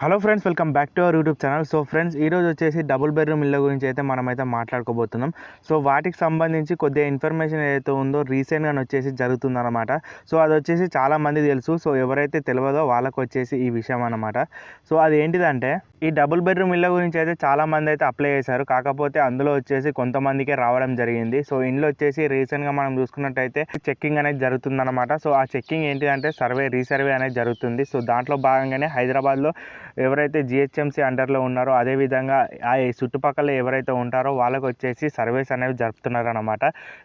Hello friends, welcome back to our YouTube channel. So friends, ఈరోజు వచ్చేసి double bedroom ఇళ్ళ గురించి అయితే మనమైతే మాట్లాడుకోబోతున్నాం. సో వాటికి సంబంధించి కొద్దిగా ఇన్ఫర్మేషన్ ఏదైతే ఉందో రీసెంట్గా వచ్చేసి జరుగుతుందన్నమాట. సో అది వచ్చేసి చాలామంది తెలుసు. సో ఎవరైతే తెలియదో వాళ్ళకు వచ్చేసి ఈ విషయం అన్నమాట. సో అది ఏంటిదంటే, ఈ డబుల్ బెడ్రూమ్ ఇళ్ళ గురించి అయితే చాలామంది అయితే అప్లై చేశారు. కాకపోతే అందులో వచ్చేసి కొంతమందికే రావడం జరిగింది. సో ఇంట్లో వచ్చేసి రీసెంట్గా మనం చూసుకున్నట్టయితే చెక్కింగ్ అనేది జరుగుతుందన్నమాట. సో ఆ చెక్కింగ్ ఏంటిదంటే రీసర్వే అనేది జరుగుతుంది. సో దాంట్లో భాగంగానే హైదరాబాద్లో ఎవరైతే జిహెచ్ఎంసీ అండర్లో ఉన్నారో, అదేవిధంగా ఆ చుట్టుపక్కల ఎవరైతే ఉంటారో వాళ్ళకు వచ్చేసి సర్వేస్ అనేవి జరుపుతున్నారన్నమాట.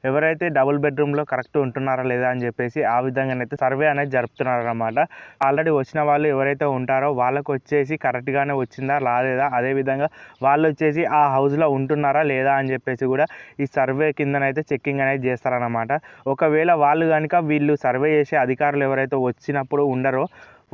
ఎవరైతే డబుల్ బెడ్రూమ్లో కరెక్ట్ ఉంటున్నారా లేదా అని చెప్పేసి ఆ విధంగానైతే సర్వే అనేది జరుపుతున్నారన్నమాట. ఆల్రెడీ వచ్చిన వాళ్ళు ఎవరైతే ఉంటారో వాళ్ళకు వచ్చేసి కరెక్ట్గానే వచ్చిందా రాలేదా, అదేవిధంగా వాళ్ళు వచ్చేసి ఆ హౌస్లో ఉంటున్నారా లేదా అని చెప్పేసి కూడా ఈ సర్వే కిందనైతే చెక్కింగ్ అనేది చేస్తారన్నమాట. ఒకవేళ వాళ్ళు కనుక వీళ్ళు సర్వే చేసే అధికారులు ఎవరైతే వచ్చినప్పుడు ఉండరో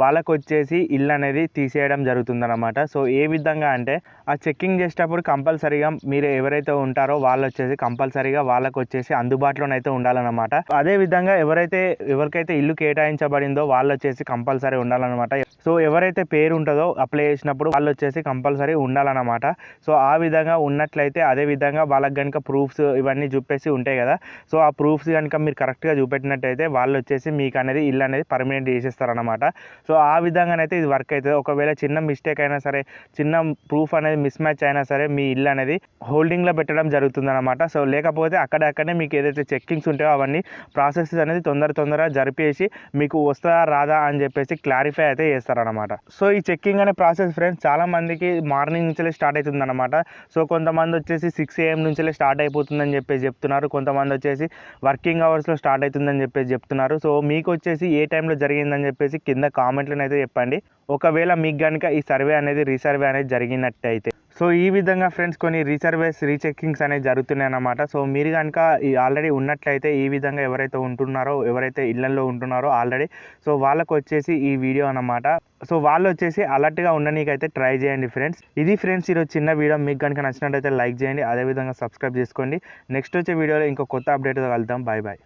వాళ్ళకు వచ్చేసి ఇల్లు అనేది తీసేయడం జరుగుతుందన్నమాట. సో ఏ విధంగా అంటే, ఆ చెక్కింగ్ చేసేటప్పుడు కంపల్సరీగా మీరు ఎవరైతే ఉంటారో వాళ్ళు వచ్చేసి కంపల్సరీగా వాళ్ళకు వచ్చేసి అందుబాటులోనైతే ఉండాలన్నమాట. అదేవిధంగా ఎవరికైతే ఇల్లు కేటాయించబడిందో వాళ్ళు వచ్చేసి కంపల్సరీ ఉండాలన్నమాట. సో ఎవరైతే పేరు ఉంటుందో అప్లై చేసినప్పుడు వాళ్ళు వచ్చేసి కంపల్సరీ ఉండాలన్నమాట. సో ఆ విధంగా ఉన్నట్లయితే, అదేవిధంగా వాళ్ళకి కనుక ప్రూఫ్స్ ఇవన్నీ చూపేసి ఉంటాయి కదా. సో ఆ ప్రూఫ్స్ కనుక మీరు కరెక్ట్గా చూపెట్టినట్టయితే వాళ్ళు వచ్చేసి మీకు అనేది ఇల్లు అనేది పర్మనెంట్ చేసేస్తారన్నమాట. సో ఆ విధంగానైతే ఇది వర్క్ అవుతుంది. ఒకవేళ చిన్న మిస్టేక్ అయినా సరే, చిన్న ప్రూఫ్ అనేది మిస్ మ్యాచ్ అయినా సరే మీ ఇల్లు అనేది హోల్డింగ్లో పెట్టడం జరుగుతుందన్నమాట. సో లేకపోతే అక్కడనే మీకు ఏదైతే చెక్కింగ్స్ ఉంటాయో అవన్నీ ప్రాసెస్ అనేది తొందరగా జరిపేసి మీకు వస్తుందా రాదా అని చెప్పేసి క్లారిఫై అయితే చేస్తారనమాట. సో ఈ చెక్కింగ్ అనే ప్రాసెస్ ఫ్రెండ్స్ చాలా మందికి మార్నింగ్ నుంచే స్టార్ట్ అవుతుందన్నమాట. సో కొంతమంది వచ్చేసి 6 AM నుంచే స్టార్ట్ అయిపోతుందని చెప్పేసి చెప్తున్నారు. కొంతమంది వచ్చేసి వర్కింగ్ అవర్స్లో స్టార్ట్ అవుతుందని చెప్పేసి చెప్తున్నారు. సో మీకు వచ్చేసి ఏ టైంలో జరిగిందని చెప్పేసి కింద కామెంట్లను అయితే చెప్పండి. ఒకవేళ మీకు కనుక ఈ రీసర్వే అనేది జరిగినట్టయితే. సో ఈ విధంగా ఫ్రెండ్స్ కొన్ని రీచెక్కింగ్స్ అనేవి జరుగుతున్నాయి అన్నమాట. సో మీరు కనుక ఆల్రెడీ ఉన్నట్లయితే, ఈ విధంగా ఎవరైతే ఇళ్లలో ఉంటున్నారో ఆల్రెడీ, సో వాళ్ళకు వచ్చేసి ఈ వీడియో అన్నమాట. సో వాళ్ళు వచ్చేసి అలర్ట్గా ఉండనీకైతే ట్రై చేయండి ఫ్రెండ్స్. ఇది ఫ్రెండ్స్ ఈరోజు చిన్న వీడియో. మీకు కనుక నచ్చినట్టయితే లైక్ చేయండి, అదేవిధంగా సబ్స్క్రైబ్ చేసుకోండి. నెక్స్ట్ వచ్చే వీడియోలో ఇంకో కొత్త అప్డేట్తో కలుద్దాం. Bye bye.